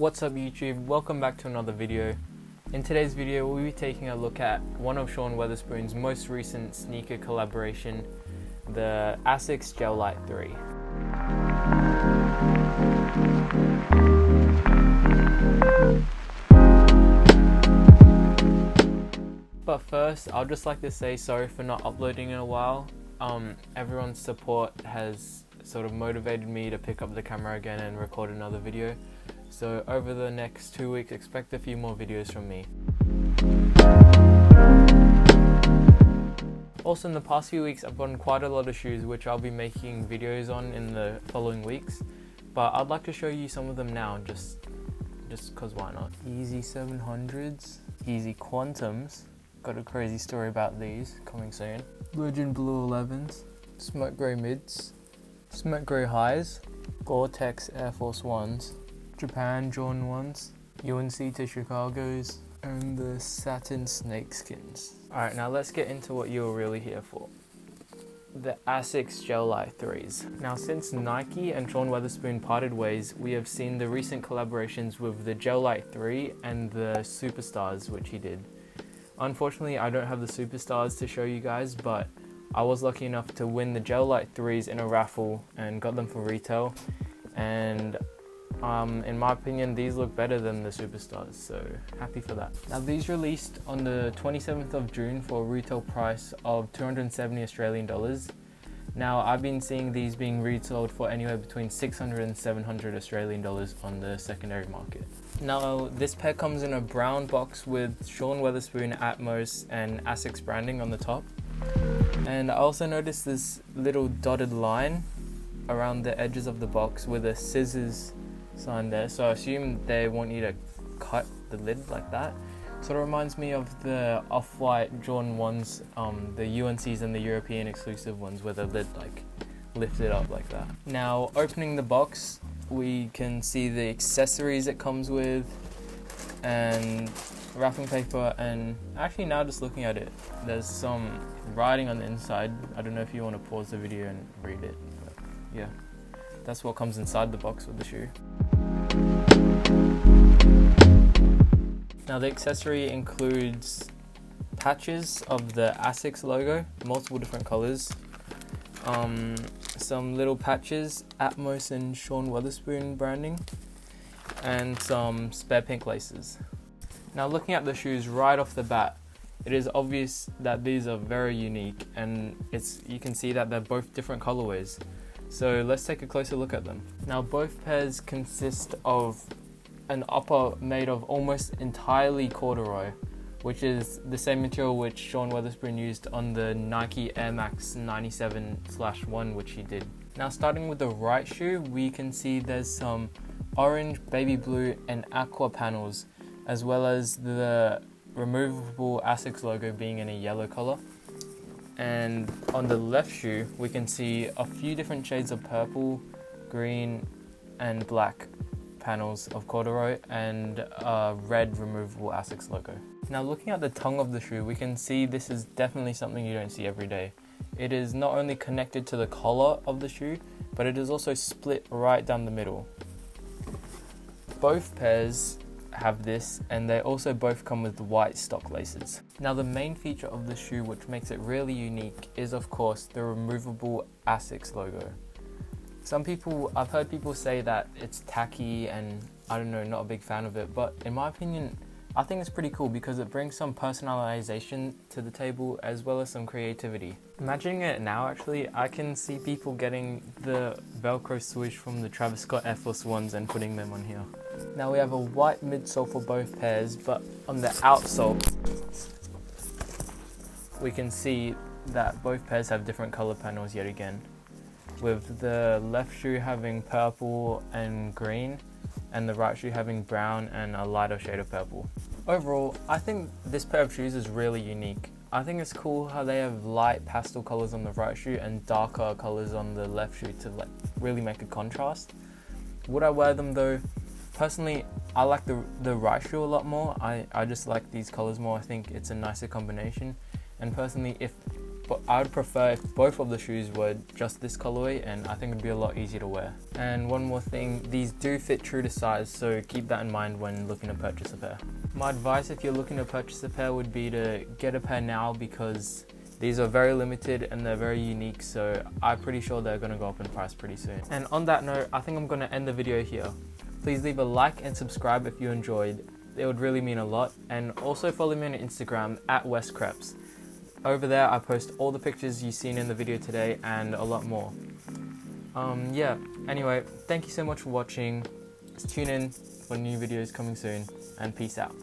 What's up YouTube, welcome back to another video. In today's video we'll be taking a look at one of Sean Wotherspoon's most recent sneaker collaboration, the Asics Gel Light 3. But first, I'd just like to say sorry for not uploading in a while. Everyone's support has sort of motivated me to pick up the camera again and record another video. So over the next 2 weeks, expect a few more videos from me. Also, in the past few weeks, I've gotten quite a lot of shoes which I'll be making videos on in the following weeks. But I'd like to show you some of them now, just cause why not. Easy 700s, Easy Quantums. Got a crazy story about these coming soon. Legend Blue 11s, Smoke Grey Mids, Smoke Grey Highs, Gore-Tex Air Force 1s, Japan Jordan 1s, UNC to Chicago's, and the Satin Snakeskins. Alright, now let's get into what you're really here for. The Asics Gel Light 3s. Now, since Nike and Sean Wotherspoon parted ways, we have seen the recent collaborations with the Gel Light 3 and the Superstars, which he did. Unfortunately, I don't have the Superstars to show you guys, but I was lucky enough to win the Gel Light 3s in a raffle and got them for retail. And in my opinion, these look better than the Superstars, so happy for that. Now, these released on the 27th of June for a retail price of 270 Australian dollars. Now, I've been seeing these being retailed for anywhere between 600 and 700 Australian dollars on the secondary market. Now, this pair comes in a brown box with Sean Wotherspoon, Atmos and Asics branding on the top. And I also noticed this little dotted line around the edges of the box with a scissors sign there, so I assume they want you to cut the lid like that. Sort of reminds me of the off-white Jordan 1s, the UNCs and the European exclusive ones where the lid like lifted up like that. Now, opening the box, we can see the accessories it comes with and wrapping paper, and actually now just looking at it, there's some writing on the inside. I don't know if you want to pause the video and read it, but yeah, that's what comes inside the box with the shoe. Now, the accessory includes patches of the Asics logo, multiple different colors, some little patches, Atmos and Sean Wotherspoon branding, and some spare pink laces. Now, looking at the shoes right off the bat, it is obvious that these are very unique, and you can see that they're both different colorways. So let's take a closer look at them. Now, both pairs consist of an upper made of almost entirely corduroy, which is the same material which Sean Wotherspoon used on the Nike Air Max 97/1, which he did. Now, starting with the right shoe, we can see there's some orange, baby blue and aqua panels, as well as the removable Asics logo being in a yellow color. And on the left shoe, we can see a few different shades of purple, green and black panels of corduroy and a red removable Asics logo. Now, looking at the tongue of the shoe, we can see this is definitely something you don't see every day. It is not only connected to the collar of the shoe, but it is also split right down the middle. Both pairs have this, and they also both come with white stock laces. Now, the main feature of the shoe which makes it really unique is of course the removable Asics logo. I've heard people say that it's tacky and I don't know, not a big fan of it, but in my opinion, I think it's pretty cool because it brings some personalization to the table as well as some creativity. Imagining it now, actually, I can see people getting the Velcro swoosh from the Travis Scott Air Force 1s and putting them on here. Now, we have a white midsole for both pairs, but on the outsole, we can see that both pairs have different color panels yet again, with the left shoe having purple and green and the right shoe having brown and a lighter shade of purple. Overall, I think this pair of shoes is really unique. I think it's cool how they have light pastel colors on the right shoe and darker colors on the left shoe to really make a contrast. Would I wear them though? Personally, I like the right shoe a lot more. I just like these colors more. I think it's a nicer combination. And personally, if but I would prefer if both of the shoes were just this colorway, and I think it'd be a lot easier to wear. And one more thing, these do fit true to size, so keep that in mind when looking to purchase a pair. My advice if you're looking to purchase a pair would be to get a pair now, because these are very limited and they're very unique, so I'm pretty sure they're going to go up in price pretty soon. And on that note, I think I'm going to end the video here. Please leave a like and subscribe if you enjoyed. It would really mean a lot. And also follow me on Instagram at westcreps. Over there I post all the pictures you've seen in the video today and a lot more. Yeah, anyway, thank you so much for watching. Tune in for new videos coming soon, and peace out.